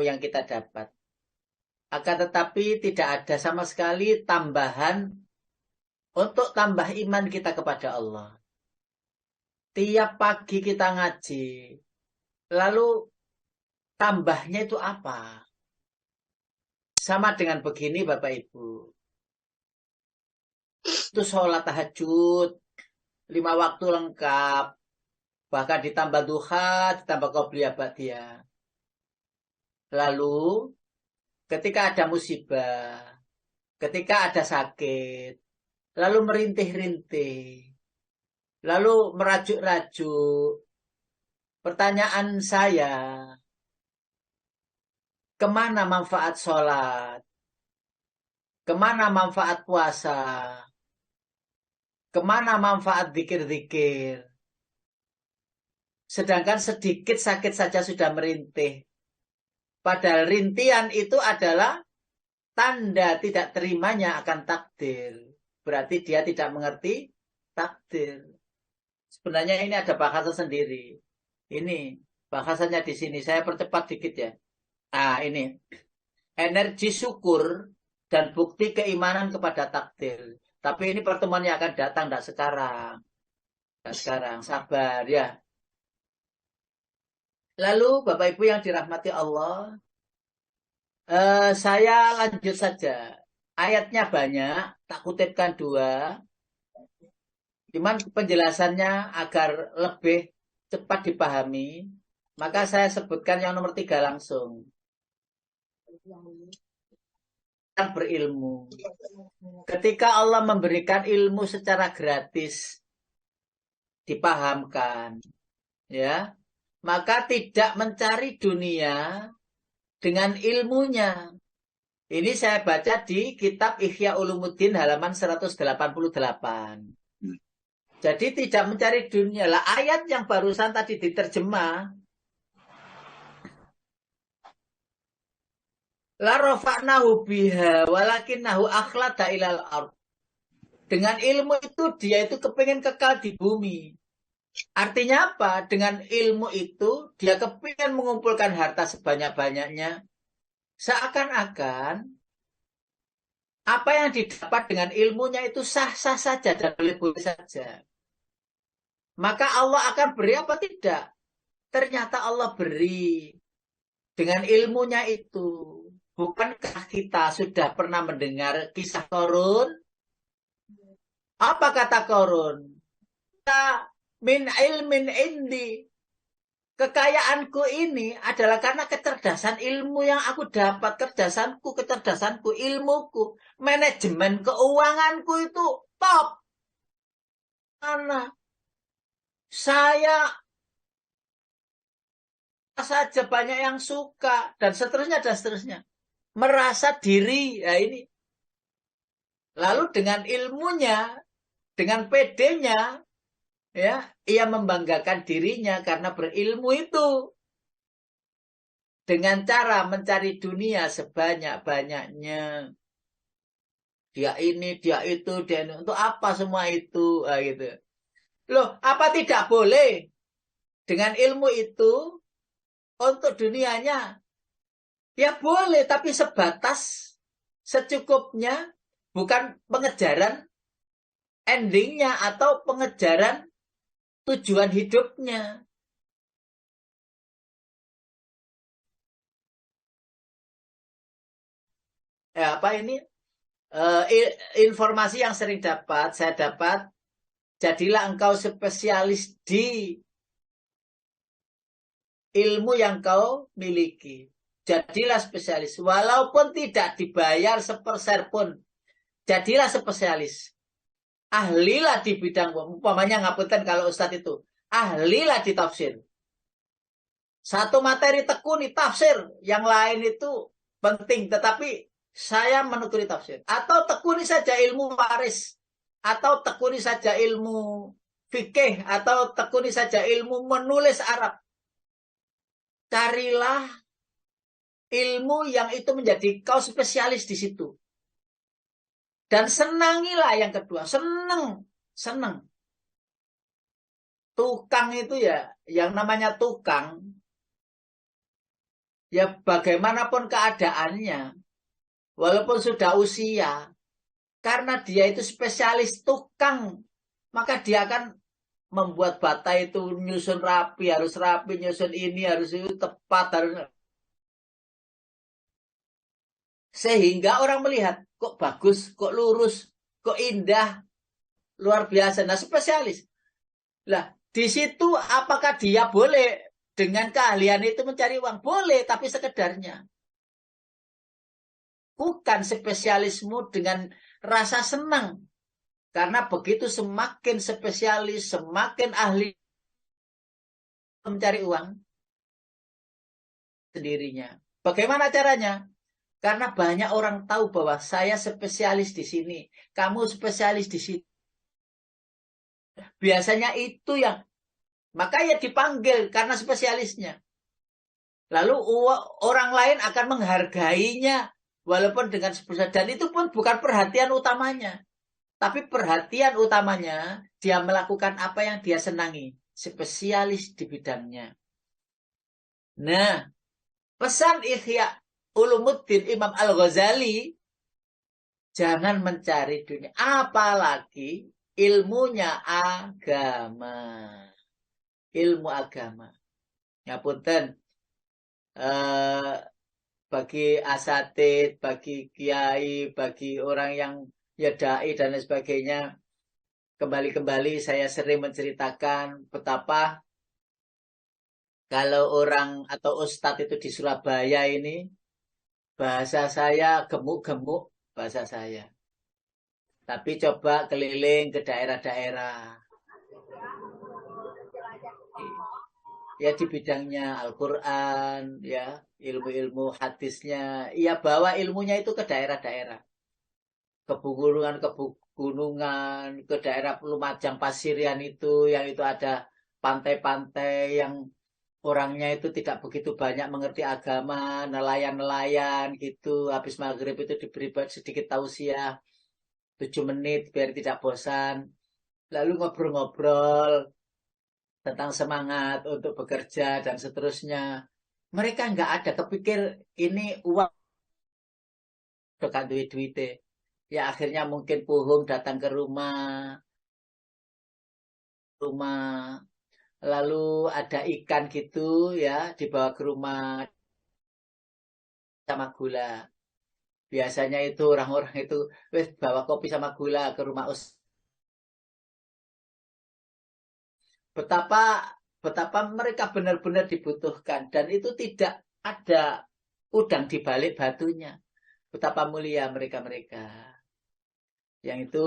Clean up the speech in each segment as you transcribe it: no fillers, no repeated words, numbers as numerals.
yang kita dapat. Akan tetapi tidak ada sama sekali tambahan untuk tambah iman kita kepada Allah. Tiap pagi kita ngaji, lalu tambahnya itu apa? Sama dengan begini Bapak Ibu. Itu sholat tahajud, 5 waktu lengkap, bahkan ditambah duha, ditambah qobliyah ba'diyah. Lalu ketika ada musibah, ketika ada sakit, lalu merintih-rintih, lalu merajuk-rajuk. Pertanyaan saya, kemana manfaat sholat? Kemana manfaat puasa? Kemana manfaat zikir-zikir? Sedangkan sedikit sakit saja sudah merintih. Padahal rintihan itu adalah tanda tidak terimanya akan takdir. Berarti dia tidak mengerti takdir. Sebenarnya ini ada bahasa sendiri. Ini bahasanya di sini. Saya percepat dikit ya. Nah ini. Energi syukur dan bukti keimanan kepada takdir. Tapi ini pertemuannya akan datang, tidak sekarang. Tidak sekarang, sabar ya. Lalu Bapak Ibu yang dirahmati Allah, saya lanjut saja. Ayatnya banyak, tak kutipkan 2. Cuman penjelasannya agar lebih cepat dipahami, maka saya sebutkan yang nomor 3 langsung. Yang berilmu. Ketika Allah memberikan ilmu secara gratis, dipahamkan, ya, maka tidak mencari dunia dengan ilmunya. Ini saya baca di kitab Ihya Ulumuddin halaman 188. Jadi tidak mencari dunia. Lah ayat yang barusan tadi diterjemah, la rafa'nahu biha walakinnahu akhlada ilal ard. Dengan ilmu itu dia itu kepingin kekal di bumi. Artinya apa? Dengan ilmu itu dia kepingin mengumpulkan harta sebanyak-banyaknya. Seakan-akan apa yang didapat dengan ilmunya itu sah-sah saja dan boleh-boleh saja. Maka Allah akan beri apa tidak? Ternyata Allah beri dengan ilmunya itu. Bukankah kita sudah pernah mendengar kisah Korun? Apa kata Korun? Min ilmin indi. Kekayaanku ini adalah karena kecerdasan ilmu yang aku dapat. Kecerdasanku, ilmuku. Manajemen keuanganku itu top. Mana? Saya saja banyak yang suka. Dan seterusnya, dan seterusnya. Merasa diri. Ya ini. Lalu dengan ilmunya, dengan PD-nya, ya, ia membanggakan dirinya karena berilmu itu. Dengan cara mencari dunia sebanyak-banyaknya. Dia ini, dia itu, dia ini. Untuk apa semua itu? Nah, gitu. Loh, apa tidak boleh dengan ilmu itu untuk dunianya? Ya boleh, tapi sebatas secukupnya, bukan pengejaran endingnya atau pengejaran tujuan hidupnya. Ya, apa ini? Informasi yang sering saya dapat, jadilah engkau spesialis di ilmu yang kau miliki. Jadilah spesialis. Walaupun tidak dibayar sepersen pun. Jadilah spesialis. Ahlilah di bidang, umpamanya ngapunten kalau Ustadz itu. Ahlilah di tafsir. Satu materi tekuni tafsir. Yang lain itu penting. Tetapi saya menekuni tafsir. Atau tekuni saja ilmu waris. Atau tekuni saja ilmu fikih. Atau tekuni saja ilmu menulis Arab. Carilah ilmu yang itu menjadi kau spesialis di situ. Dan senangilah yang kedua. Senang. Tukang itu ya, yang namanya tukang, Ya bagaimanapun keadaannya, walaupun sudah usia, karena dia itu spesialis tukang, maka dia akan membuat bata itu nyusun rapi, nyusun ini harus itu tepat, harus sehingga orang melihat kok bagus, kok lurus, kok indah, luar biasa. Nah, spesialis. Lah, di situ apakah dia boleh dengan keahlian itu mencari uang? Boleh, tapi sekedarnya. Bukan spesialismu dengan rasa senang. Karena begitu semakin spesialis, semakin ahli mencari uang sendirinya. Bagaimana caranya? Karena banyak orang tahu bahwa saya spesialis di sini, kamu spesialis di sini. Biasanya itu yang makanya dipanggil karena spesialisnya. Lalu orang lain akan menghargainya walaupun dengan spesial. Dan itu pun bukan perhatian utamanya. Tapi perhatian utamanya dia melakukan apa yang dia senangi. Spesialis di bidangnya. Nah, pesan Ihya Ulumuddin Imam Al-Ghazali, jangan mencari dunia. Apalagi ilmunya agama. Ilmu agama. Ya punten, bagi asatid, bagi kiai, bagi orang yang ya dai dan lain sebagainya, kembali-kembali saya sering menceritakan betapa kalau orang atau ustadz itu di Surabaya ini, bahasa saya gemuk-gemuk, bahasa saya. Tapi coba keliling ke daerah-daerah. Ya di bidangnya Al-Quran, ya ilmu-ilmu hadisnya, ya bawa ilmunya itu ke daerah-daerah, ke pegunungan, ke daerah Lumajang Pasirian yang itu ada pantai-pantai yang orangnya itu tidak begitu banyak mengerti agama, nelayan-nelayan gitu, habis maghrib itu diberi sedikit tausiah 7 menit biar tidak bosan, lalu ngobrol-ngobrol tentang semangat untuk bekerja dan seterusnya. Mereka nggak ada kepikir ini uang dekat duit-duit. Ya akhirnya mungkin puhung datang ke rumah lalu ada ikan gitu ya dibawa ke rumah sama gula. Biasanya itu orang-orang itu wes bawa kopi sama gula ke rumah betapa betapa mereka benar-benar dibutuhkan dan itu tidak ada udang di balik batunya. Betapa mulia mereka-mereka. Yang itu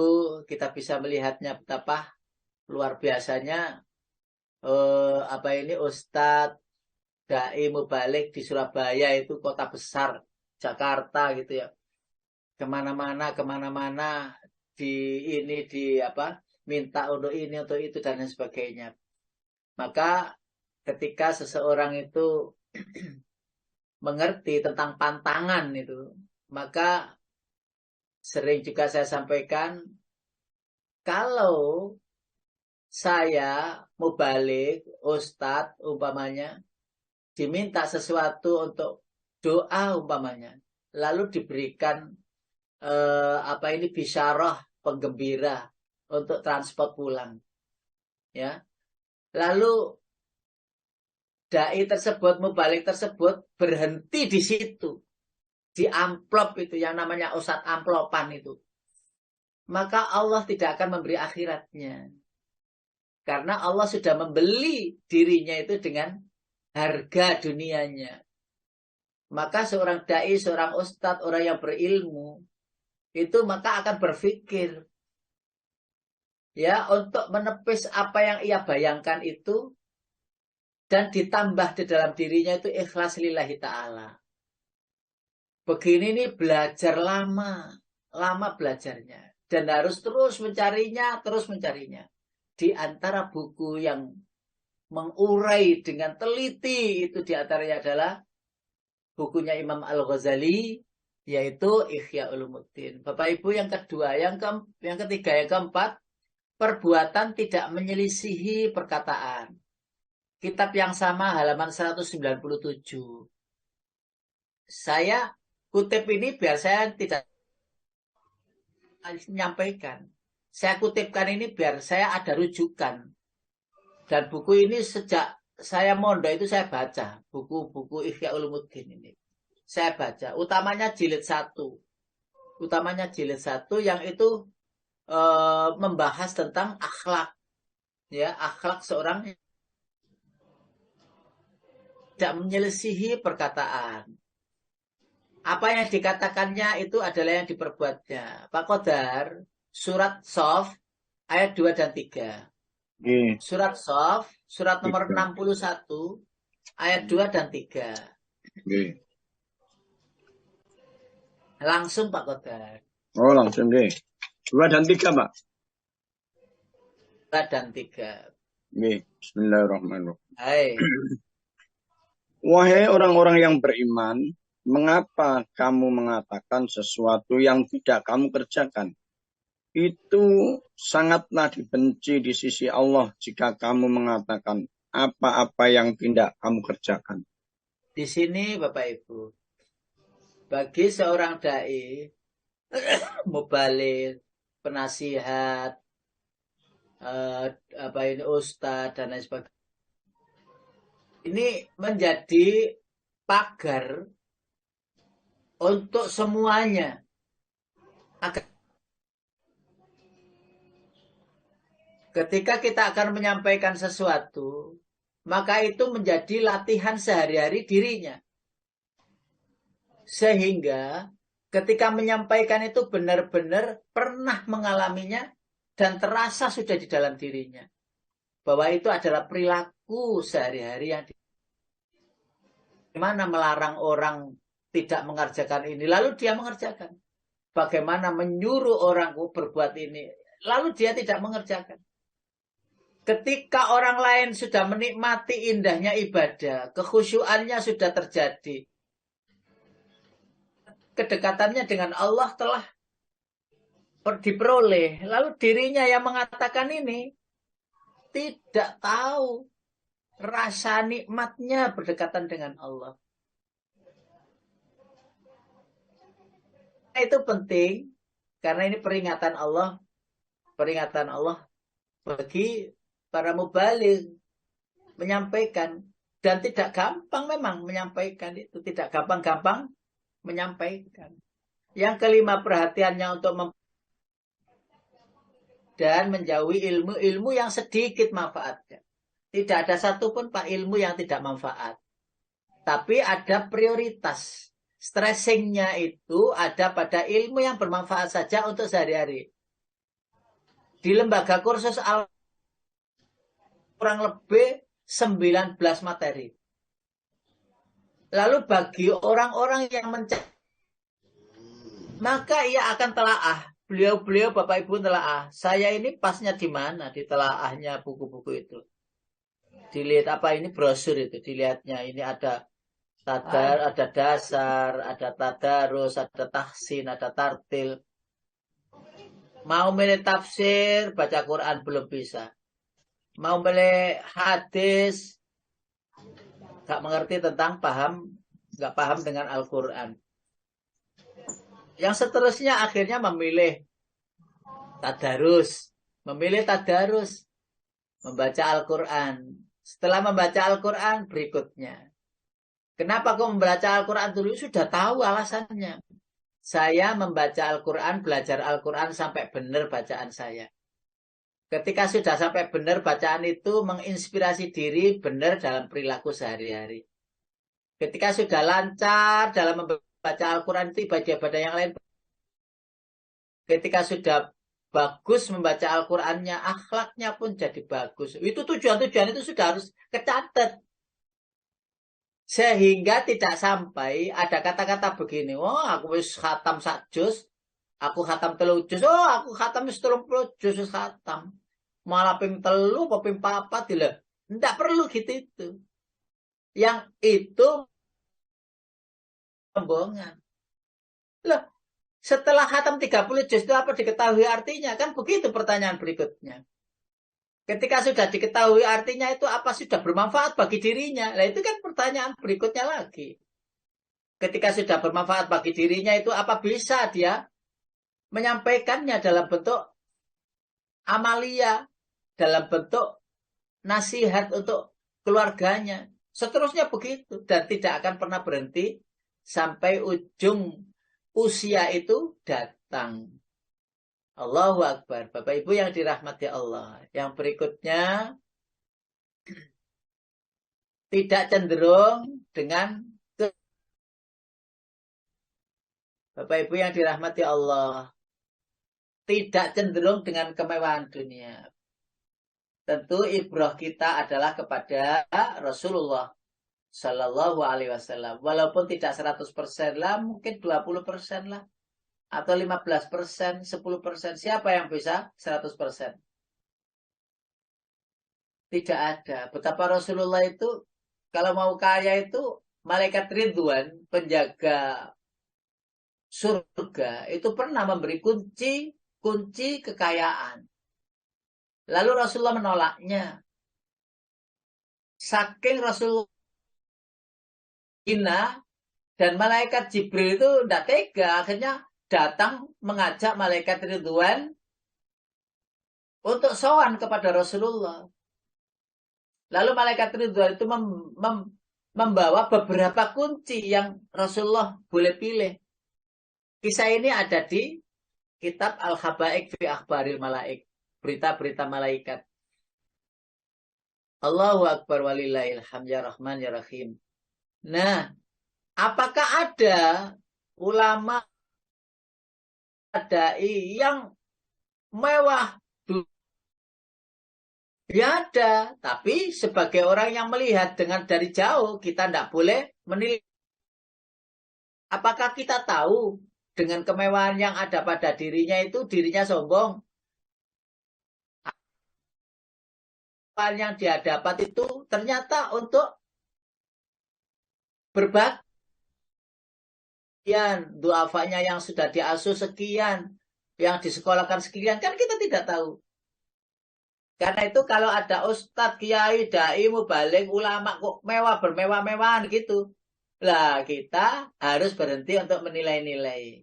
kita bisa melihatnya betapa luar biasanya apa ini Ustadz Dai Mubalik di Surabaya itu kota besar Jakarta gitu ya. Kemana-mana di ini di apa minta untuk ini untuk itu dan lain sebagainya. Maka ketika seseorang itu mengerti tentang pantangan itu, maka sering juga saya sampaikan kalau saya mau balik Ustadz umpamanya diminta sesuatu untuk doa umpamanya, lalu diberikan apa ini bisyarah penggembira untuk transport pulang, ya. Lalu dai tersebut, mubalik tersebut berhenti di situ, di amplop itu yang namanya ustadz amplopan itu. Maka Allah tidak akan memberi akhiratnya. Karena Allah sudah membeli dirinya itu dengan harga dunianya. Maka seorang dai, seorang ustadz, orang yang berilmu, itu maka akan berpikir ya untuk menepis apa yang ia bayangkan itu dan ditambah di dalam dirinya itu ikhlas lillahi ta'ala. Begini nih belajar lama belajarnya dan harus terus mencarinya di antara buku yang mengurai dengan teliti itu diantaranya adalah bukunya Imam Al-Ghazali yaitu Ihya Ulumuddin. Bapak Ibu yang kedua, yang ketiga, yang keempat, perbuatan tidak menyelisihi perkataan. Kitab yang sama halaman 197. saya kutip ini biar saya tidak menyampaikan. Saya kutipkan ini biar saya ada rujukan. Dan buku ini sejak saya mondok itu saya baca. Buku-buku Ihya Ulumuddin ini. Saya baca. Utamanya jilid 1. Utamanya jilid 1 yang itu membahas tentang akhlak. Ya, akhlak seorang tidak menyelisihi perkataan. Apa yang dikatakannya itu adalah yang diperbuatnya. Pak Qadar, surat Sof, ayat 2 dan 3. Surat Sof, surat nomor 61, ayat 2 dan 3. Langsung Pak Qadar. Oh, langsung deh. 2 dan 3, Pak. 2 dan 3. Bismillahirrahmanirrahim. Hai. Wahai orang-orang yang beriman, mengapa kamu mengatakan sesuatu yang tidak kamu kerjakan? Itu sangatlah dibenci di sisi Allah jika kamu mengatakan apa-apa yang tidak kamu kerjakan. Di sini Bapak Ibu, bagi seorang dai, mubalik, penasihat, ustadz dan lain sebagainya, ini menjadi pagar untuk semuanya. Ketika kita akan menyampaikan sesuatu, maka itu menjadi latihan sehari-hari dirinya. Sehingga ketika menyampaikan itu benar-benar pernah mengalaminya dan terasa sudah di dalam dirinya. Bahwa itu adalah perilaku sehari-hari yang bagaimana melarang orang tidak mengerjakan ini, lalu dia mengerjakan. Bagaimana menyuruh orang berbuat ini, lalu dia tidak mengerjakan. Ketika orang lain sudah menikmati indahnya ibadah, kekhusyuannya sudah terjadi, kedekatannya dengan Allah telah diperoleh, lalu dirinya yang mengatakan ini tidak tahu rasa nikmatnya berdekatan dengan Allah. Itu penting karena ini peringatan Allah bagi para mubaligh menyampaikan, dan tidak gampang memang menyampaikan itu, tidak gampang-gampang menyampaikan. Yang kelima, perhatiannya untuk dan menjauhi ilmu-ilmu yang sedikit manfaatnya. Tidak ada satupun Pak ilmu yang tidak manfaat. Tapi ada prioritas. Stressingnya itu ada pada ilmu yang bermanfaat saja untuk sehari-hari. Di lembaga kursus kurang lebih 19 materi. Lalu bagi orang-orang yang mencari, maka ia akan telaah. Beliau Bapak Ibu telaah. Saya ini pasnya di mana di telaahnya buku-buku itu. Dilihat apa ini brosur itu, dilihatnya ini ada tadar, ada dasar, ada tadarus, ada tahsin, ada tartil. Mau milih tafsir, baca Quran belum bisa. Mau milih hadis, gak mengerti tentang gak paham dengan Al-Quran. Yang seterusnya akhirnya memilih tadarus, membaca Al-Quran. Setelah membaca Al-Quran berikutnya. Kenapa kok membaca Al-Quran dulu? Sudah tahu alasannya. Saya membaca Al-Quran, belajar Al-Quran sampai benar bacaan saya. Ketika sudah sampai benar bacaan itu menginspirasi diri benar dalam perilaku sehari-hari. Ketika sudah lancar dalam membaca Al-Quran itu ibadah-ibadah yang lain. Ketika sudah bagus membaca Al-Qurannya, akhlaknya pun jadi bagus. Itu tujuan-tujuan itu sudah harus kecatat. Sehingga tidak sampai ada kata-kata begini, oh aku wis khatam sak juz, aku khatam 3 juz, oh aku khatam wis 30 juz khatam. Malah ping 3 apa ping 4 lho. Enggak perlu gitu itu. Yang itu pembohongan. Loh, setelah khatam 30 juz itu apa diketahui artinya? Kan begitu pertanyaan berikutnya. Ketika sudah diketahui artinya itu apa sudah bermanfaat bagi dirinya? Nah itu kan pertanyaan berikutnya lagi. ketika sudah bermanfaat bagi dirinya itu apa bisa dia menyampaikannya dalam bentuk amalia, dalam bentuk nasihat untuk keluarganya. Seterusnya begitu dan tidak akan pernah berhenti sampai ujung usia itu datang. Allahu Akbar. Bapak Ibu yang dirahmati Allah. Yang berikutnya tidak cenderung dengan Bapak Ibu yang dirahmati Allah. Tidak cenderung dengan kemewahan dunia. Tentu ibrah kita adalah kepada Rasulullah Sallallahu Alaihi Wasallam. Walaupun tidak 100% lah, mungkin 20% lah. Atau 15%, 10%. Siapa yang bisa 100%? Tidak ada. Betapa Rasulullah itu, kalau mau kaya itu, malaikat Ridwan, penjaga surga, itu pernah memberi kunci kekayaan. Lalu Rasulullah menolaknya. Saking Rasulullah dan malaikat Jibril itu tidak tega. Akhirnya datang mengajak malaikat Ridwan untuk sowan kepada Rasulullah. Lalu malaikat Ridwan itu membawa beberapa kunci yang Rasulullah boleh pilih. Kisah ini ada di kitab Al-Habaik fi Akhbaril Malaik. Berita-berita malaikat. Allahu Akbar walillahil hamd ya Rahman ya Rahim. Nah, apakah ada ulama dai yang mewah? Ya ada, tapi sebagai orang yang melihat dengan dari jauh, kita tidak boleh menilai. Apakah kita tahu dengan kemewahan yang ada pada dirinya itu, dirinya sombong? Yang dia dapat itu ternyata untuk berbagi. Duafanya yang sudah diasuh sekian, yang disekolahkan sekian, kan kita tidak tahu. Karena itu kalau ada ustadz, kiai, dai, mubalik, ulama kok mewah, bermewah-mewahan gitu. Lah kita harus berhenti untuk menilai-nilai.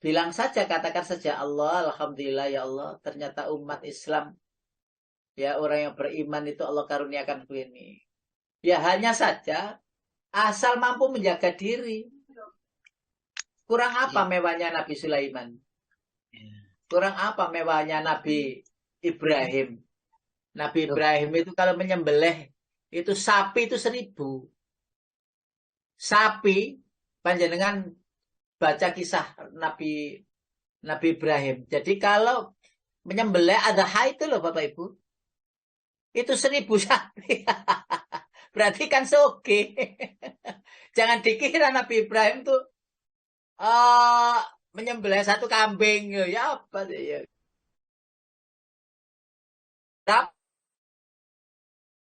Bilang saja, katakan saja Allah, Alhamdulillah ya Allah, ternyata umat Islam, ya orang yang beriman itu Allah karuniakan ini. Ya hanya saja, asal mampu menjaga diri. Kurang apa mewahnya Nabi Sulaiman? Kurang apa mewahnya Nabi Ibrahim? Nabi Ibrahim itu kalau menyembelih itu sapi itu 1000. Sapi, panjenengan baca kisah Nabi Ibrahim. Jadi kalau menyembelih adha itu loh Bapak Ibu, itu 1000 sapi. Berarti kan soge. Jangan dikira Nabi Ibrahim tuh menyembelih satu kambing. Ya apa ya?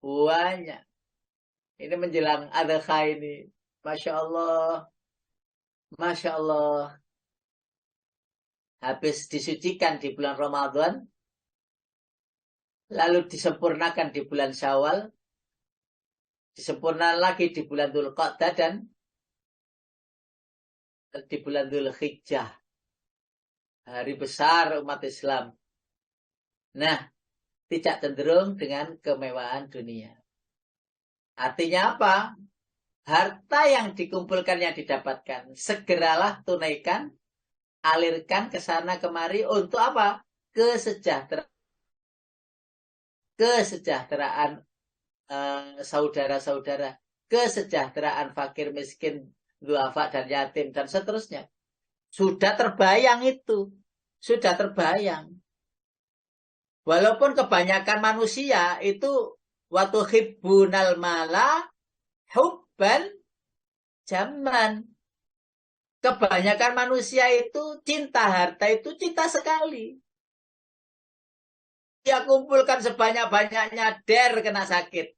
Banyak. Ini menjelang adha ini. Masya Allah. Masya Allah. Habis disucikan di bulan Ramadan. Lalu disempurnakan di bulan Syawal. Disempurnakan lagi di bulan Dzulqa'dah dan di bulan Dzulhijjah. Hari besar umat Islam. Nah, tidak cenderung dengan kemewahan dunia. Artinya apa? Harta yang dikumpulkan, yang didapatkan, segeralah tunaikan, alirkan ke sana kemari untuk apa? Kesejahteraan saudara-saudara, kesejahteraan fakir miskin, duafa dan yatim dan seterusnya. Sudah terbayang itu, sudah terbayang. Walaupun kebanyakan manusia itu waktu hibbunal mala hubban zaman. Kebanyakan manusia itu cinta harta itu cinta sekali. Dia kumpulkan sebanyak-banyaknya kena sakit.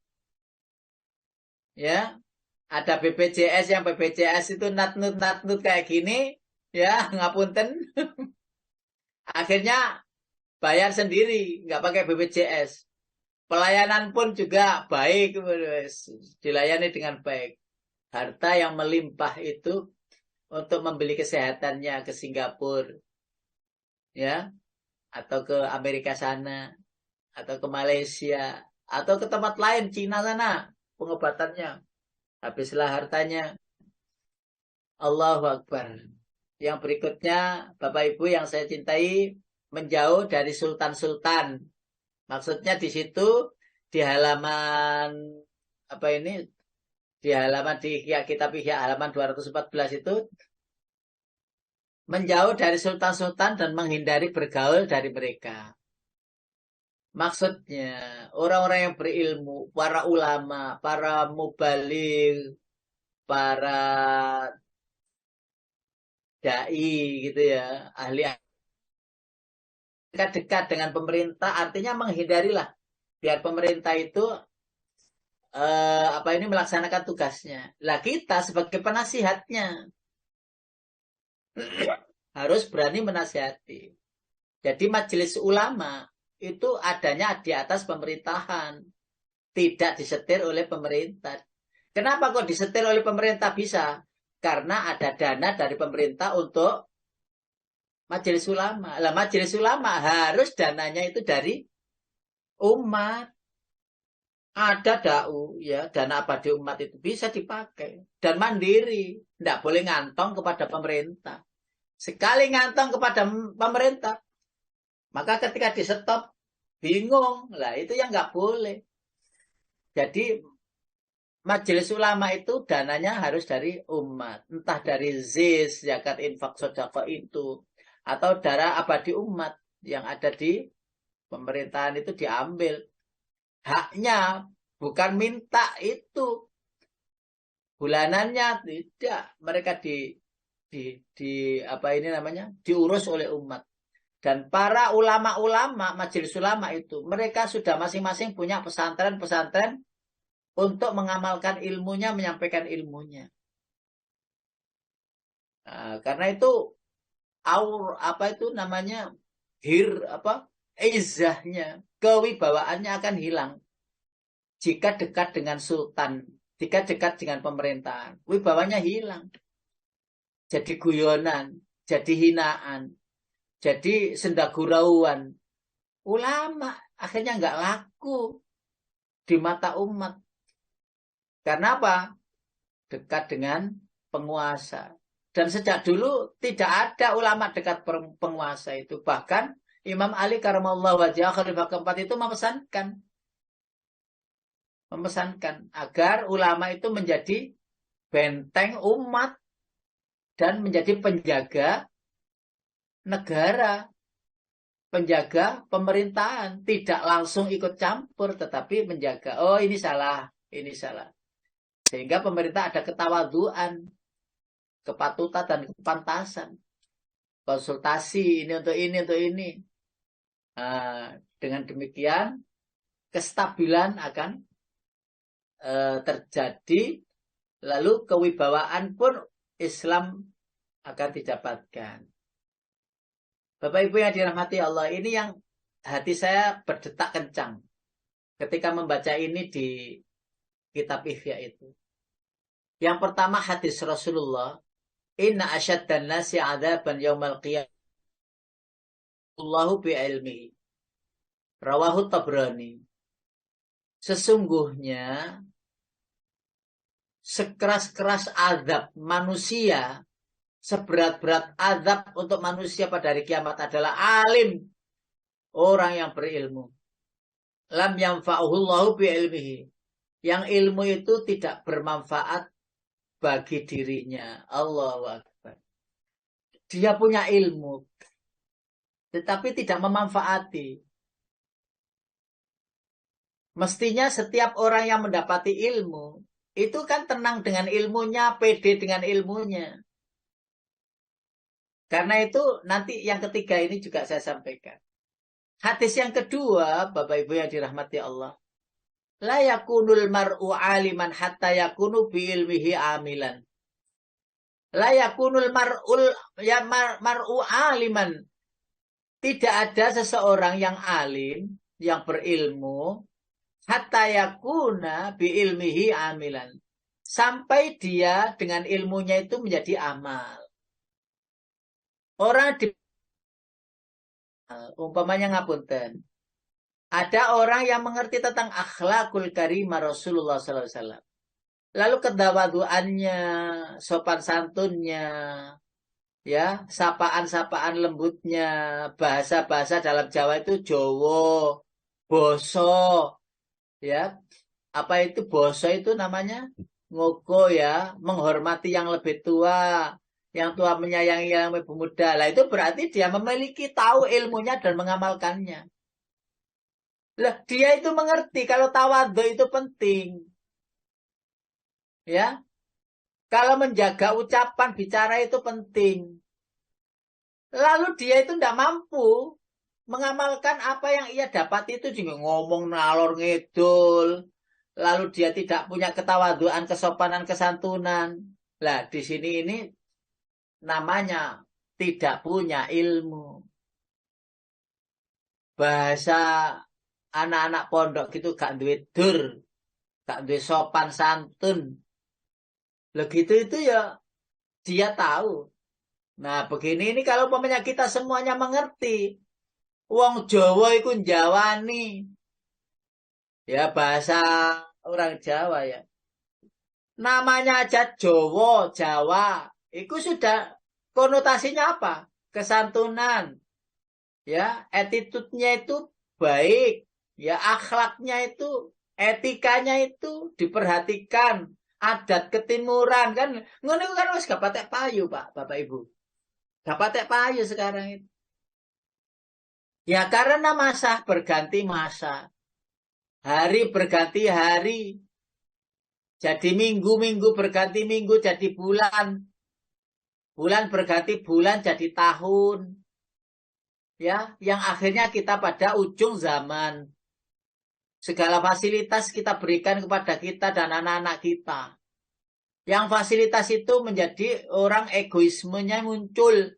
Ya, ada BPJS yang BPJS itu natnut kayak gini, ya ngapunten. Akhirnya bayar sendiri, nggak pakai BPJS. Pelayanan pun juga baik, dilayani dengan baik. harta yang melimpah itu untuk membeli kesehatannya ke Singapura, ya, atau ke Amerika sana, atau ke Malaysia, atau ke tempat lain, Cina sana, pengobatannya. Habislah hartanya. Allahu Akbar. Yang berikutnya, Bapak Ibu yang saya cintai, menjauh dari sultan-sultan. Maksudnya di situ, di halaman, apa ini, di halaman di kitab Ihya halaman 214 itu, menjauh dari sultan-sultan dan menghindari bergaul dari mereka. Maksudnya, orang-orang yang berilmu, para ulama, para mubaligh, para dai gitu ya, ahli dekat dengan pemerintah, artinya menghindarilah biar pemerintah itu apa ini melaksanakan tugasnya. Lah kita sebagai penasihatnya harus berani menasihati. Jadi majelis ulama itu adanya di atas pemerintahan, tidak disetir oleh pemerintah. Kenapa kok disetir oleh pemerintah bisa? Karena ada dana dari pemerintah untuk majelis ulama. Lah majelis ulama harus dananya itu dari umat. Ada dau, ya, dana abadi umat itu bisa dipakai dan mandiri, tidak boleh ngantong kepada pemerintah. Sekali ngantong kepada pemerintah, maka ketika di stop bingung, lah itu yang nggak boleh. Jadi majelis ulama itu dananya harus dari umat, entah dari zis, zakat, infak, sedekah itu, atau darah abadi umat yang ada di pemerintahan itu diambil. Haknya bukan minta itu bulanannya, tidak, mereka di apa ini namanya diurus oleh umat. Dan para ulama-ulama majelis ulama itu mereka sudah masing-masing punya pesantren-pesantren untuk mengamalkan ilmunya, menyampaikan ilmunya. Nah, karena itu apa itu namanya apa izahnya, kewibawaannya akan hilang jika dekat dengan sultan, jika dekat dengan pemerintahan. Wibawanya hilang. Jadi guyonan, jadi hinaan, jadi sendagurauan. Ulama akhirnya nggak laku di mata umat. Karena apa? Dekat dengan penguasa. Dan sejak dulu tidak ada ulama dekat penguasa itu. Bahkan Imam Ali karamallahu wajhah khalifah keempat itu memesankan agar ulama itu menjadi benteng umat dan menjadi penjaga negara, penjaga pemerintahan, tidak langsung ikut campur tetapi menjaga. Oh, ini salah, ini salah. Sehingga pemerintah ada ketawaduan, kepatutan dan kepantasan. Konsultasi ini untuk ini, untuk ini. Nah, dengan demikian kestabilan akan terjadi, lalu kewibawaan pun Islam akan didapatkan. Bapak Ibu yang dirahmati Allah, ini yang hati saya berdetak kencang ketika membaca ini di kitab Ihya itu. Yang pertama hadis Rasulullah, inna asyaddan nasi adzaban yaumal qiyamah Allahu bi ilmihi. Rawahu Tabrani. Sesungguhnya sekeras-keras azab manusia, seberat-berat azab untuk manusia pada hari kiamat adalah alim, orang yang berilmu. Lam yanfa'uhullahu bi ilmihi. Yang ilmu itu tidak bermanfaat bagi dirinya. Allahu Akbar. Dia punya ilmu, tetapi tidak memanfaati. Mestinya setiap orang yang mendapati ilmu, itu kan tenang dengan ilmunya, pede dengan ilmunya. Karena itu nanti yang ketiga ini juga saya sampaikan. Hadis yang kedua, Bapak Ibu yang dirahmati Allah. La yakunul mar'u aliman hatta yakunu bi ilmihi amilan. La yakunul mar'u aliman. Tidak ada seseorang yang alim, yang berilmu, hatta yakuna bi ilmihi amilan. sampai dia dengan ilmunya itu menjadi amal. Orang di umpamanya ngapunten. Ada orang yang mengerti tentang akhlakul karimah Rasulullah SAW. Lalu kedawaduannya, sopan santunnya, ya, sapaan-sapaan lembutnya, bahasa-bahasa dalam Jawa itu Jowo, Boso, ya. Apa itu Boso itu namanya? Ngoko ya, menghormati yang lebih tua, yang tua menyayangi yang lebih muda. Lah itu berarti dia memiliki tahu ilmunya dan mengamalkannya. Lah, dia itu mengerti kalau tawadhu itu penting. Ya, kalau menjaga ucapan bicara itu penting. Lalu dia itu tidak mampu mengamalkan apa yang ia dapat itu juga ngomong nalor ngidul. Lalu dia tidak punya ketawaduan, kesopanan, kesantunan. Lah, di sini ini namanya tidak punya ilmu. Bahasa anak-anak pondok gitu gak duwe dur, gak duwe sopan santun. Begitu itu ya dia tahu. Nah, begini ini kalau umpamanya kita semuanya mengerti. Wong Jawa iku njawani. Ya bahasa orang Jawa ya. Namanya aja Jawa, Jawa. Itu sudah konotasinya apa? Kesantunan. Ya, attitude-nya itu baik. Ya, akhlaknya itu, etikanya itu diperhatikan. Adat ketimuran kan. Ngono kan wis gak patek payu, Pak, Bapak Ibu. Gak patek payu sekarang itu. Ya karena masa berganti masa. Hari berganti hari. Jadi minggu berganti minggu jadi bulan. Bulan berganti bulan jadi tahun. Ya, yang akhirnya kita pada ujung zaman. Segala fasilitas kita berikan kepada kita dan anak-anak kita. Yang fasilitas itu menjadi orang egoismenya muncul.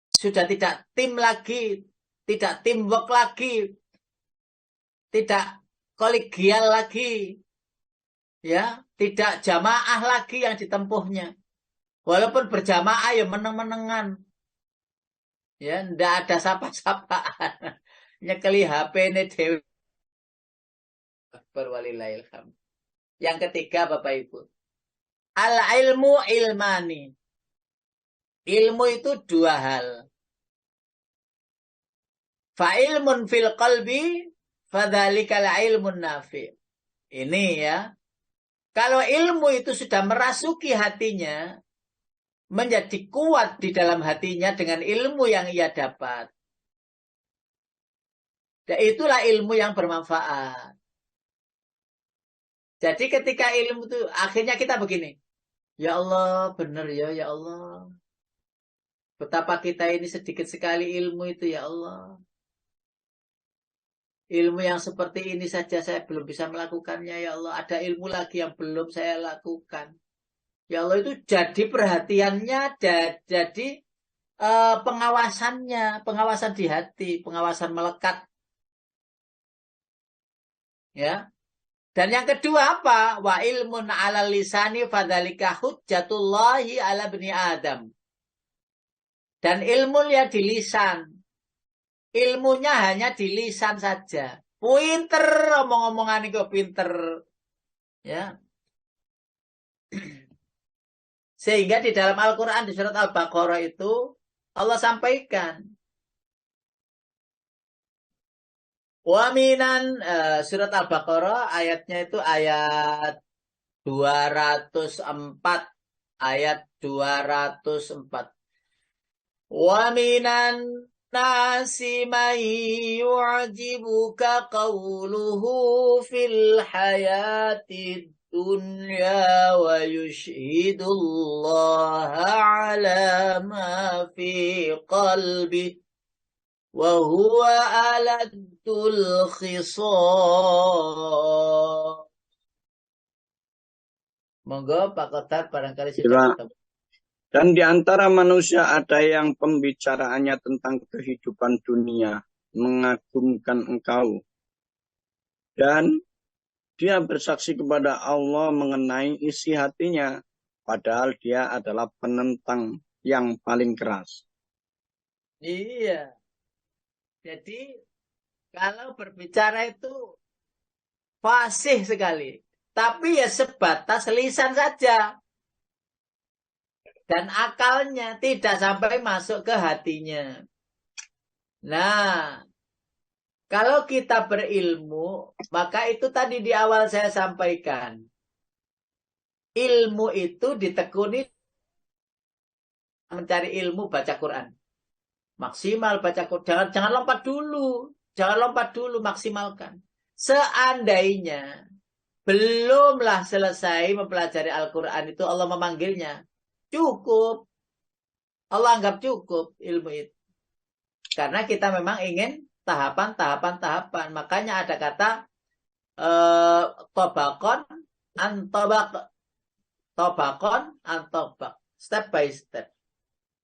Sudah tidak tim lagi, tidak teamwork lagi, tidak kolegial lagi, ya, tidak jamaah lagi yang ditempuhnya. Walaupun berjamaah ya meneng-menengan, ya, ndak ada sapa-sapaan, nyekeli HP ini dewi. Berwalillahilham. Yang ketiga Bapak Ibu, al ilmu ilmani. Ilmu itu dua hal. Fa ilmun fil qalbi fadzalikal ilmun nafi. Ini ya. Kalau ilmu itu sudah merasuki hatinya, menjadi kuat di dalam hatinya dengan ilmu yang ia dapat. Dan itulah ilmu yang bermanfaat. Jadi ketika ilmu itu akhirnya kita begini. Ya Allah, benar ya, ya Allah. Betapa kita ini sedikit sekali ilmu itu ya Allah. Ilmu yang seperti ini saja saya belum bisa melakukannya ya Allah. Ada ilmu lagi yang belum saya lakukan. Ya Allah itu jadi perhatiannya, jadi pengawasannya, pengawasan di hati, pengawasan melekat. Ya. Dan yang kedua apa? Wa ilmun ala lisani fadhalika hujjatullahi ala bni Adam. Dan ilmu ya di lisan. Ilmunya hanya di lisan saja. Pinter, omong-omongan itu pinter. Ya. Sehingga di dalam Al-Quran di surat Al-Baqarah itu Allah sampaikan. Waminan surat Al-Baqarah ayatnya itu ayat 204. Ayat 204. Waminan nasi man yu'jibuka qawluhu fil hayatid dunya wa yushhidullaha ala ma fi qalbi wa huwa aladul khisam. Monggo Pak Kotar barangkali sudah ketemu. Dan di antara manusia ada yang pembicaraannya tentang kehidupan dunia, mengagumkan engkau. Dan dia bersaksi kepada Allah mengenai isi hatinya, padahal dia adalah penentang yang paling keras. Iya. Jadi kalau berbicara itu fasih sekali. Tapi ya sebatas lisan saja. Dan akalnya tidak sampai masuk ke hatinya. Nah, kalau kita berilmu, maka itu tadi di awal saya sampaikan. Ilmu itu ditekuni mencari ilmu baca Quran. Maksimal baca Quran. Jangan lompat dulu. Jangan lompat dulu, maksimalkan. Seandainya belumlah selesai mempelajari Al-Quran itu Allah memanggilnya. Cukup. Allah anggap cukup ilmu itu. Karena kita memang ingin tahapan. Makanya ada kata tobakon antobak. Tobakon antobak. Step by step.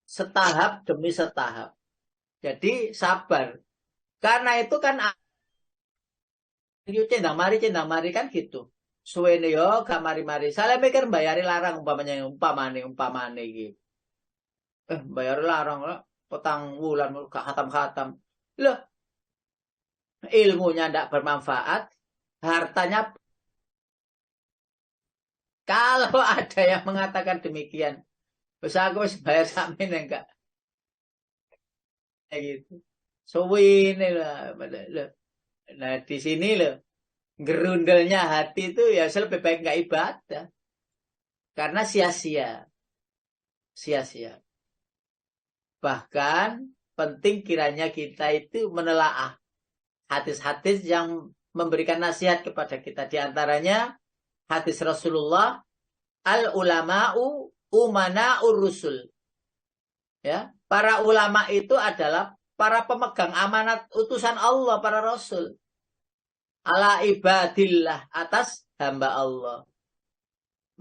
Setahap demi setahap. Jadi sabar. Karena itu kan cendang mari kan gitu. Suwene yo gak mari-mari. Saya mikir bayari larang umpamane gitu. Bayar larang lah. Petang wulan gak khatam-khatam. Loh, ilmunya ndak bermanfaat, hartanya. Kalau ada yang mengatakan demikian, terus aku harus bayar samin enggak? Kayak gitu. Suwene lah. Nah, di sini loh, gerundelnya hati itu ya lebih baik nggak ibadah. Karena sia-sia. Sia-sia. Bahkan penting kiranya kita itu menelaah hadis-hadis yang memberikan nasihat kepada kita. Di antaranya hadis Rasulullah, al-ulama'u umana'ur rusul. Ya, para ulama itu adalah para pemegang amanat utusan Allah, para rasul. Ala ibadillah, atas hamba Allah.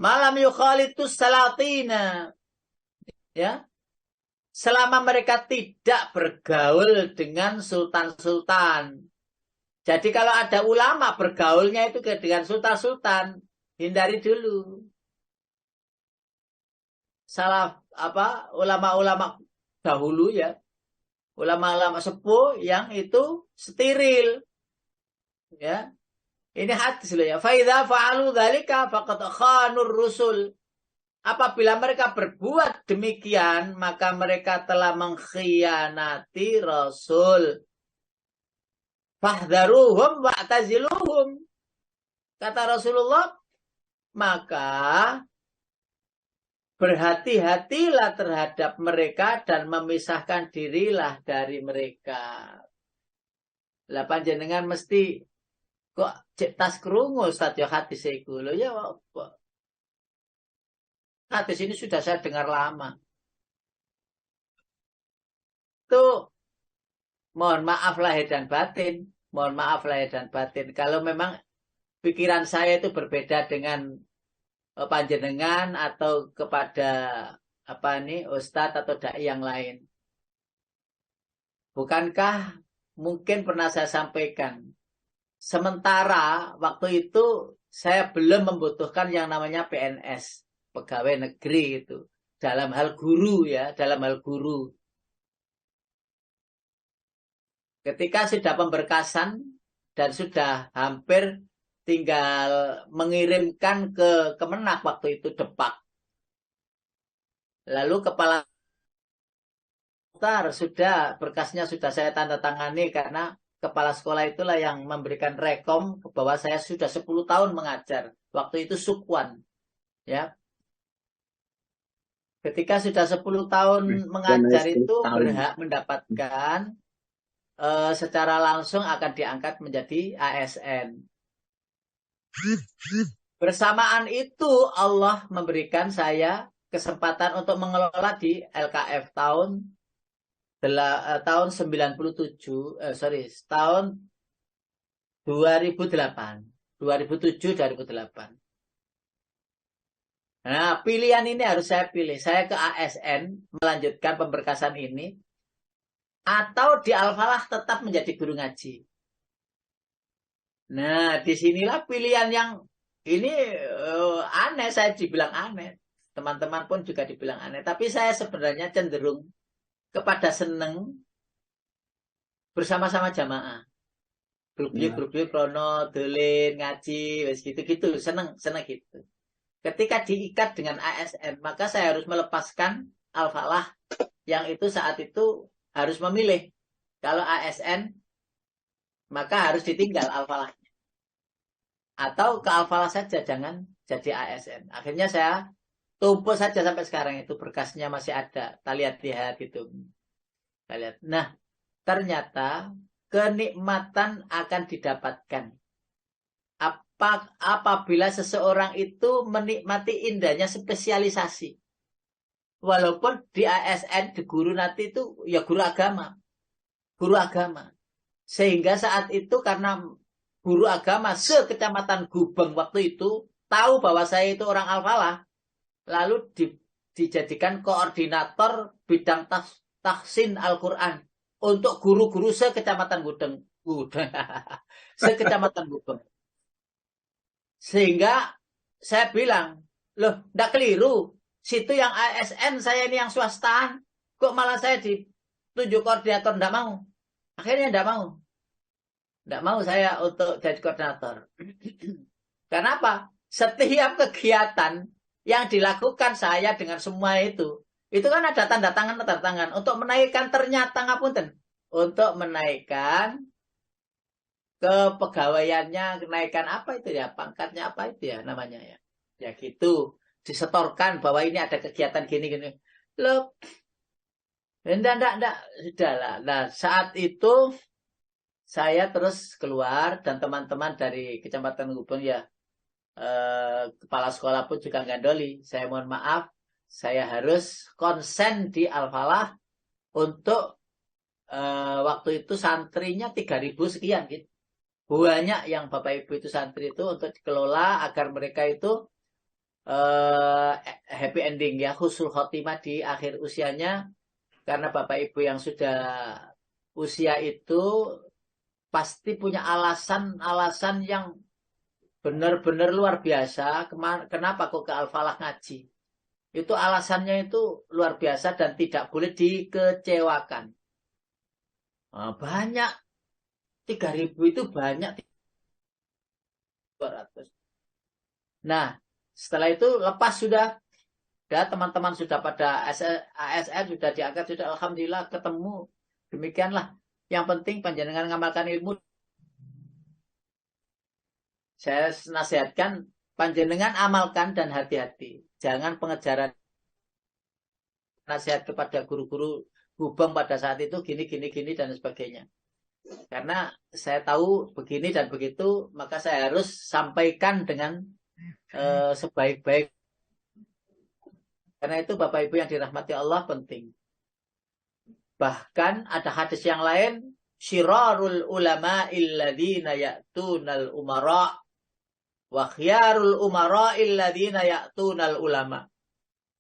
Malam yukhalitus salatina. Ya, selama mereka tidak bergaul dengan sultan-sultan. Jadi kalau ada ulama bergaulnya itu dengan sultan-sultan, hindari dulu. Salah apa ulama-ulama dahulu ya. Ulama-ulama sepuh yang itu steril. Ya. Ini hadis loh ya. Fa idza fa'alu dzalika faqad khanur rusul. Apabila mereka berbuat demikian, maka mereka telah mengkhianati Rasul. Fahdharuhum wa'taziluhum. Kata Rasulullah, maka berhati-hatilah terhadap mereka dan memisahkan dirilah dari mereka. Lah panjenengan mesti kok tas krungu Ustaz ya hadis iku lho ya apa? Hadis ini sudah saya dengar lama. Tuh, mohon maaf lahir dan batin. Mohon maaf lahir dan batin. Kalau memang pikiran saya itu berbeda dengan panjenengan atau kepada apa nih ustadz atau dai yang lain. Bukankah mungkin pernah saya sampaikan, sementara waktu itu saya belum membutuhkan yang namanya PNS. Pegawai negeri itu dalam hal guru ya, dalam hal guru. Ketika sudah pemberkasan dan sudah hampir tinggal mengirimkan ke Kemenak waktu itu Depak. Lalu kepala sudah berkasnya sudah saya tanda tangani karena kepala sekolah itulah yang memberikan rekom bahwa saya sudah 10 tahun mengajar. Waktu itu Sukwan. Ya. Ketika sudah 10 tahun mengajar itu berhak mendapatkan secara langsung akan diangkat menjadi ASN. Bersamaan itu Allah memberikan saya kesempatan untuk mengelola di LKF tahun 2007-2008. Nah, pilihan ini harus saya pilih. Saya ke ASN melanjutkan pemberkasan ini atau di Al-Falah tetap menjadi guru ngaji. Nah, disinilah pilihan yang ini aneh, saya dibilang aneh. Teman-teman pun juga dibilang aneh. Tapi saya sebenarnya cenderung kepada seneng bersama-sama jamaah. Ya. Grup-grup krono, dolen, ngaji, wes gitu-gitu. Seneng, seneng gitu. Ketika diikat dengan ASN, maka saya harus melepaskan al-falah yang itu saat itu harus memilih. Kalau ASN, maka harus ditinggal al-falah. Atau ke al-falah saja, jangan jadi ASN. Akhirnya saya tumpuk saja sampai sekarang itu berkasnya masih ada. Kita lihat-lihat gitu. Kita lihat. Nah, ternyata kenikmatan akan didapatkan apabila seseorang itu menikmati indahnya spesialisasi. Walaupun di ASN, di guru nanti itu ya guru agama. Guru agama. Sehingga saat itu karena guru agama sekecamatan Gubeng waktu itu tahu bahwa saya itu orang Al-Falah, lalu dijadikan koordinator bidang tahsin Al-Quran untuk guru-guru sekecamatan Gudeng. Sekecamatan Gubeng. Sehingga saya bilang, loh, enggak keliru. Situ yang ASN, saya ini yang swasta. Kok malah saya ditunjuk koordinator? Enggak mau. Akhirnya enggak mau. Enggak mau saya untuk jadi koordinator. Kenapa? Setiap kegiatan yang dilakukan saya dengan semua itu kan ada tanda tangan untuk menaikkan ternyata ngapunten, untuk menaikkan kepegawaiannya, kenaikan apa itu ya, pangkatnya apa itu ya namanya ya, ya gitu, disetorkan bahwa ini ada kegiatan gini-gini. Loh, enggak, sudahlah. Nah, saat itu saya terus keluar dan teman-teman dari Kecamatan Gubeng ya, kepala sekolah pun juga gandoli. Saya mohon maaf, saya harus konsen di Al-Falah untuk waktu itu santrinya 3.000 sekian gitu. Banyak yang Bapak Ibu itu santri itu untuk dikelola agar mereka itu happy ending ya, husnul khotimah di akhir usianya. Karena Bapak Ibu yang sudah usia itu pasti punya alasan-alasan yang benar-benar luar biasa. Kenapa kok ke Al-Falah ngaji? Itu alasannya itu luar biasa dan tidak boleh dikecewakan. Banyak, 3.000 itu banyak, 200. Nah, setelah itu lepas sudah, teman-teman sudah pada ASN sudah diangkat, sudah alhamdulillah ketemu. Demikianlah. Yang penting panjenengan ngamalkan ilmu. Saya nasihatkan panjenengan amalkan dan hati-hati. Jangan pengejaran, nasihat kepada guru-guru Gubeng pada saat itu gini dan sebagainya. Karena saya tahu begini dan begitu, maka saya harus sampaikan dengan sebaik-baik. Karena itu Bapak Ibu yang dirahmati Allah penting. Bahkan ada hadis yang lain, syirarul ulama illadzina ya'tunal umara wa khiyarul umara illadzina ya'tunal ulama.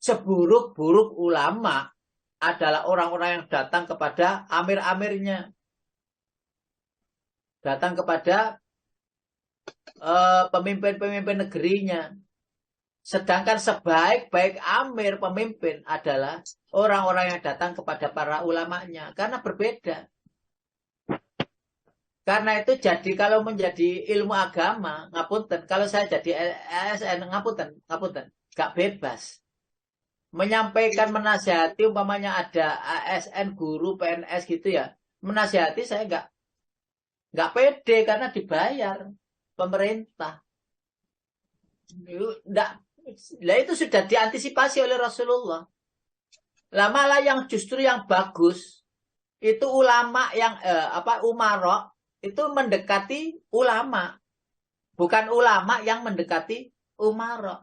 Seburuk-buruk ulama adalah orang-orang yang datang kepada amir-amirnya. Datang kepada pemimpin-pemimpin negerinya. Sedangkan sebaik-baik amir pemimpin adalah orang-orang yang datang kepada para ulamanya. Karena berbeda. Karena itu jadi kalau menjadi ilmu agama, ngapunten. Kalau saya jadi ASN, ngapunten. Gak bebas. Menyampaikan, menasihati, umpamanya ada ASN, guru, PNS gitu ya. Menasihati saya gak pede karena dibayar pemerintah. Lah itu sudah diantisipasi oleh Rasulullah. Lah malah yang justru yang bagus itu ulama yang umara itu mendekati ulama, bukan ulama yang mendekati umara.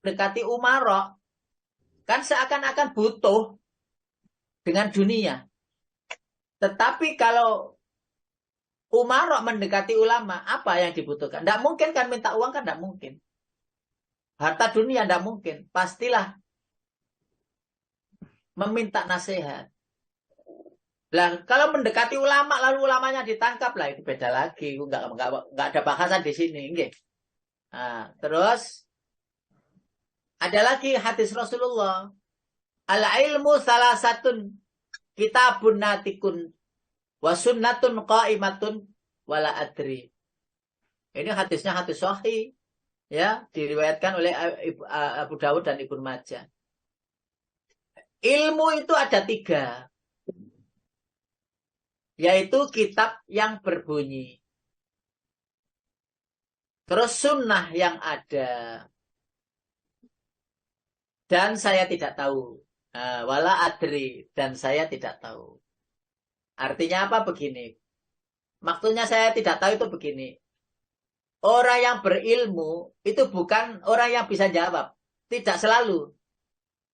Mendekati umara kan seakan-akan butuh dengan dunia. Tetapi kalau umara mendekati ulama, apa yang dibutuhkan? Tidak mungkin kan minta uang kan tidak mungkin. Harta dunia tidak mungkin. Pastilah meminta nasihat. Lah, kalau mendekati ulama lalu ulamanya ditangkap lah itu beda lagi. Nggak ada bahasan di sini, nggih. Nah, terus ada lagi hadis Rasulullah. Al ilmu salah satun kitabun natikun wa sunnatun qaimatun wala adri. Ini hadisnya hadis sahih, ya, diriwayatkan oleh Abu Dawud dan Ibnu Majah. Ilmu itu ada 3, yaitu kitab yang berbunyi, terus sunnah yang ada, dan saya tidak tahu. Wala adri, dan saya tidak tahu. Artinya apa begini? Maksudnya saya tidak tahu itu begini. Orang yang berilmu itu bukan orang yang bisa jawab. Tidak selalu.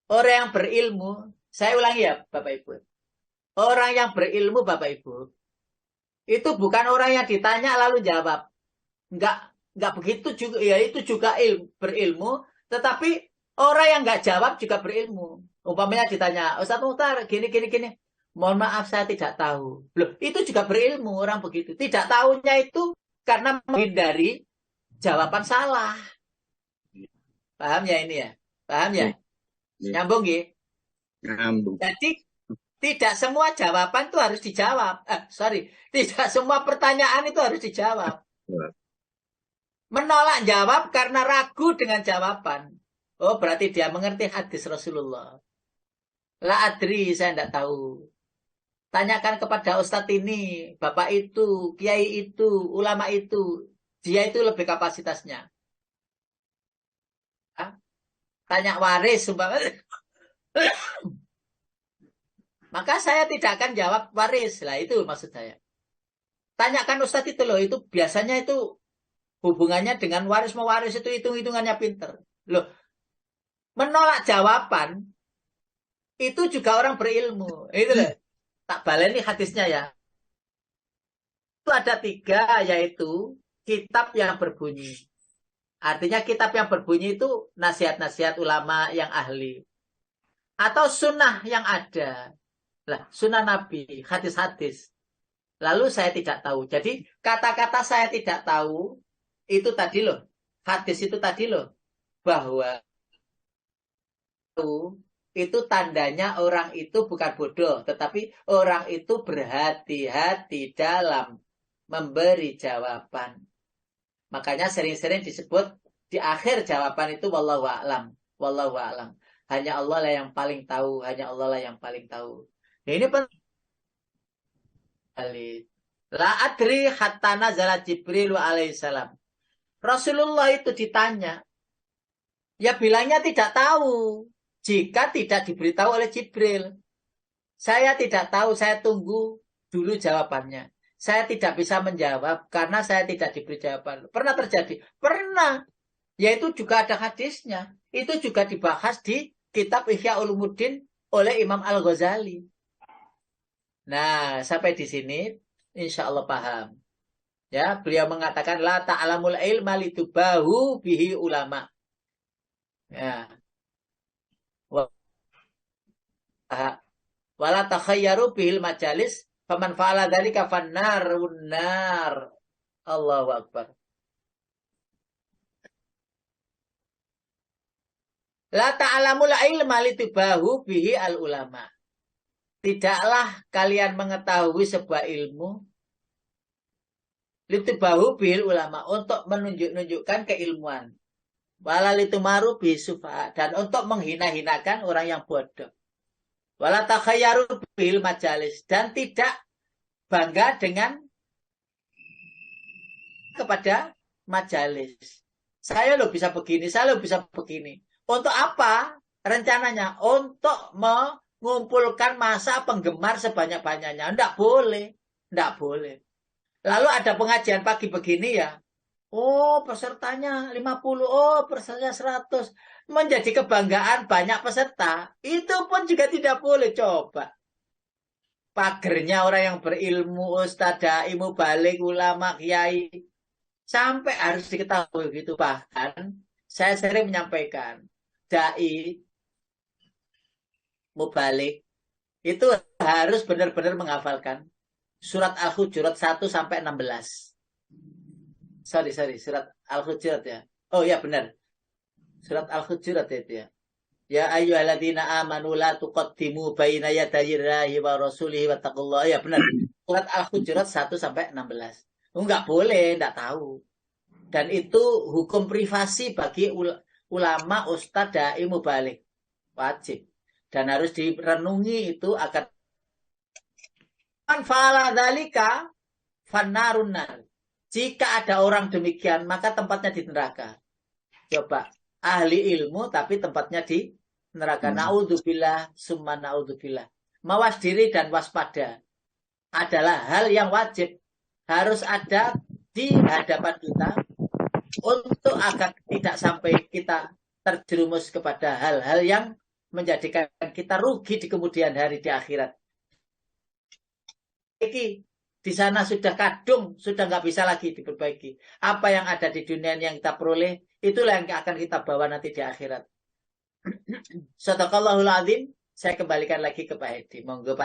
Orang yang berilmu, saya ulangi ya Bapak Ibu. Orang yang berilmu Bapak Ibu, itu bukan orang yang ditanya lalu jawab. Enggak begitu juga, ya itu juga berilmu, tetapi orang yang enggak jawab juga berilmu. Umpamanya ditanya, Ustaz Muhtar, gini. Mohon maaf, saya tidak tahu. Loh, itu juga berilmu orang begitu. Tidak tahunya itu karena menghindari jawaban salah. Paham ya ini ya? Paham ya? Nyambung ya? Nyambung. Jadi, tidak semua jawaban itu harus dijawab. Tidak semua pertanyaan itu harus dijawab. Menolak jawab karena ragu dengan jawaban. Oh, berarti dia mengerti hadis Rasulullah. La adri, saya tidak tahu. Tanyakan kepada ustadz ini, bapak itu, kiai itu, ulama itu. Dia itu lebih kapasitasnya. Tanya waris, umpamanya. Maka saya tidak akan jawab waris. Lah itu maksud saya. Tanyakan ustadz itu loh, itu biasanya itu hubungannya dengan waris mewaris itu hitung-hitungannya pinter. Loh, menolak jawaban itu juga orang berilmu. Itu loh. Tak baleni hadisnya ya. Itu ada 3, yaitu kitab yang berbunyi. Artinya kitab yang berbunyi itu nasihat-nasihat ulama yang ahli. Atau sunnah yang ada. Lah, sunnah Nabi, hadis-hadis. Lalu saya tidak tahu. Jadi kata-kata saya tidak tahu itu tadi loh. Hadis itu tadi loh. Bahwa itu tandanya orang itu bukan bodoh, tetapi orang itu berhati-hati dalam memberi jawaban. Makanya sering-sering disebut di akhir jawaban itu wallahu a'lam. Wallahu a'lam. Hanya Allah lah yang paling tahu, hanya Allah lah yang paling tahu. Nah, ini penting. La adri hatta nazala Jibril alaihissalam. Rasulullah itu ditanya, ya bilangnya tidak tahu. Jika tidak diberitahu oleh Jibril. Saya tidak tahu, saya tunggu dulu jawabannya. Saya tidak bisa menjawab karena saya tidak diberi jawaban. Pernah terjadi? Pernah. Yaitu juga ada hadisnya. Itu juga dibahas di kitab Ihya Ulumuddin oleh Imam Al-Ghazali. Nah, sampai di sini insya Allah paham. Ya, beliau mengatakan la ta'lamul ilma litubahu bihi ulama. Ya. Wala takhayyaru bihil majalis faman fa'ala dzalika fannarun nar. Allahu akbar. La ta'lamul ilma litubahu bihi al ulama. Tidaklah kalian mengetahui sebuah ilmu litubahu bihil ulama untuk menunjukkan keilmuan. Wala litumaru bisufa, dan untuk menghina-hinakan orang yang bodoh. Wala takhayyaru bil majalis, dan tidak bangga dengan kepada majalis. Saya lo bisa begini, saya lo bisa begini. Untuk apa? Rencananya untuk mengumpulkan masa penggemar sebanyak-banyaknya. Enggak boleh, enggak boleh. Lalu ada pengajian pagi begini ya. Oh, pesertanya 50, oh, pesertanya 100. Menjadi kebanggaan banyak peserta, itu pun juga tidak boleh. Coba. Pagernya orang yang berilmu, ustadz, dai, mubalik, ulama, kiai, sampai harus diketahui gitu. Bahkan, saya sering menyampaikan, dai, mubalik, itu harus benar-benar menghafalkan surat Al-Hujurat 1 sampai 16. Sorry, surat Al-Hujurat ya. Oh ya benar. Surat Al-Hujurat itu ya. Ya ayyuhalladzina amanu la tuqaddimu baina yadayillahi wa rasulihi wattaqullaha. Ya benar. Surat Al-Hujurat 1 sampai 16. Enggak boleh, enggak tahu. Dan itu hukum privasi bagi ulama, ustadz, dai, mubalik. Wajib. Dan harus direnungi itu agar man fa'ala dzalika fannarun nar. Jika ada orang demikian, maka tempatnya di neraka. Coba, ahli ilmu tapi tempatnya di neraka. Naudzubillah, summa naudzubillah. Mawas diri dan waspada adalah hal yang wajib. Harus ada di hadapan kita untuk agar tidak sampai kita terjerumus kepada hal-hal yang menjadikan kita rugi di kemudian hari di akhirat. Di sana sudah kadung, sudah nggak bisa lagi diperbaiki. Apa yang ada di dunia yang kita peroleh, itulah yang akan kita bawa nanti di akhirat. Sadaqallahul azim. Saya kembalikan lagi ke Pak Hedi. Monggo Pak.